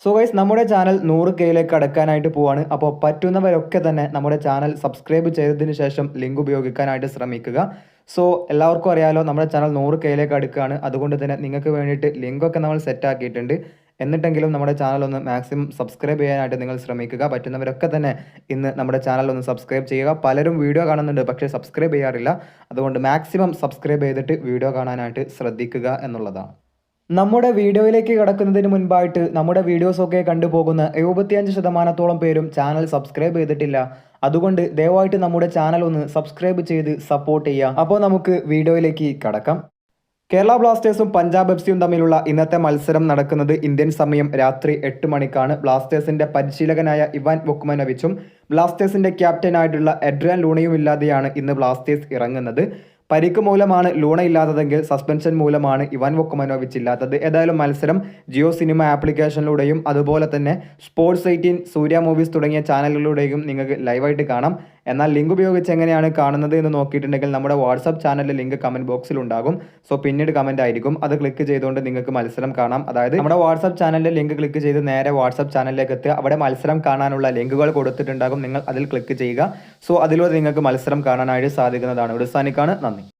So guys നമ്മുടെ channel 100Kയിലേക്ക് അടക്കാനായിട്ട് പോവാണ്. അപ്പോൾ പറ്റുന്നവരൊക്കെ തന്നെ നമ്മുടെ ചാനൽ സബ്സ്ക്രൈബ് ചെയ്തതിന് ശേഷം ലിങ്ക് ഉപയോഗിക്കാനായിട്ട് ശ്രമിക്കുക. സോ എല്ലാവർക്കും അറിയാലോ നമ്മുടെ ചാനൽ 100Kയിലേക്ക് അടുക്കുകയാണ്. അതുകൊണ്ട് തന്നെ നിങ്ങൾക്ക് വേണ്ടിയിട്ട് ലിങ്കൊക്കെ നമ്മൾ സെറ്റ് ആക്കിയിട്ടുണ്ട്. എന്നിട്ടെങ്കിലും നമ്മുടെ ചാനൽ ഒന്ന് മാക്സിമം സബ്സ്ക്രൈബ് ചെയ്യാനായിട്ട് നിങ്ങൾ ശ്രമിക്കുക. പറ്റുന്നവരൊക്കെ തന്നെ ഇന്ന് നമ്മുടെ ചാനൽ ഒന്ന് സബ്സ്ക്രൈബ് ചെയ്യുക. പലരും വീഡിയോ കാണുന്നുണ്ട്, പക്ഷേ സബ്സ്ക്രൈബ് ചെയ്യാറില്ല. അതുകൊണ്ട് മാക്സിമം സബ്സ്ക്രൈബ് ചെയ്തിട്ട് വീഡിയോ കാണാനായിട്ട് ശ്രദ്ധിക്കുക എന്നുള്ളതാണ്. നമ്മുടെ വീഡിയോയിലേക്ക് കടക്കുന്നതിന് മുൻപായിട്ട് നമ്മുടെ വീഡിയോസൊക്കെ കണ്ടുപോകുന്ന 75% പേരും ചാനൽ സബ്സ്ക്രൈബ് ചെയ്തിട്ടില്ല. അതുകൊണ്ട് ദയവായിട്ട് നമ്മുടെ ചാനൽ ഒന്ന് സബ്സ്ക്രൈബ് ചെയ്ത് സപ്പോർട്ട് ചെയ്യുക. അപ്പോൾ നമുക്ക് വീഡിയോയിലേക്ക് കടക്കാം. കേരള ബ്ലാസ്റ്റേഴ്സും പഞ്ചാബ് എഫ് സിയും തമ്മിലുള്ള ഇന്നത്തെ മത്സരം നടക്കുന്നത് ഇന്ത്യൻ സമയം രാത്രി 8 മണിക്കാണ്. ബ്ലാസ്റ്റേഴ്സിന്റെ പരിശീലകനായ ഇവാൻ വൊക്മനോവിച്ചും ബ്ലാസ്റ്റേഴ്സിന്റെ ക്യാപ്റ്റനായിട്ടുള്ള എഡ്രിയാൻ ലൂണയും ഇല്ലാതെയാണ് ഇന്ന് ബ്ലാസ്റ്റേഴ്സ് ഇറങ്ങുന്നത്. പരിക്ക് മൂലമാണ് ലൂണ ഇല്ലാത്തതെങ്കിൽ സസ്പെൻഷൻ മൂലമാണ് ഇവാൻ വൊക്മനോവിച്ച് ഇല്ലാത്തത്. ഏതായാലും മത്സരം ജിയോ സിനിമ ആപ്ലിക്കേഷനിലൂടെയും അതുപോലെ തന്നെ സ്പോർട്സ് 18, സൂര്യ മൂവീസ് തുടങ്ങിയ ചാനലുകളിലൂടെയും നിങ്ങൾക്ക് ലൈവായിട്ട് കാണാം. എന്നാൽ ലിങ്ക് ഉപയോഗിച്ച് എങ്ങനെയാണ് കാണുന്നത് എന്ന് നോക്കിയിട്ടുണ്ടെങ്കിൽ നമ്മുടെ വാട്സാപ്പ് ചാനലിലെ ലിങ്ക് കമൻറ്റ് ബോക്സിൽ ഉണ്ടാകും. സോ പിന്നീട് കമൻറ്റ് ആയിരിക്കും, അത് ക്ലിക്ക് ചെയ്തുകൊണ്ട് നിങ്ങൾക്ക് മത്സരം കാണാം. അതായത് നമ്മുടെ വാട്സാപ്പ് ചാനലിലെ ലിങ്ക് ക്ലിക്ക് ചെയ്ത് നേരെ വാട്സാപ്പ് ചാനലിലേക്ക് എത്തുക. അവിടെ മത്സരം കാണാനുള്ള ലിങ്കുകൾ കൊടുത്തിട്ടുണ്ടാകും, നിങ്ങൾ അതിൽ ക്ലിക്ക് ചെയ്യുക. സോ അതിലൂടെ നിങ്ങൾക്ക് മത്സരം കാണാനായിട്ട് സാധിക്കുന്നതാണ്. ഒരു സാനിക്കാണ്. നന്ദി.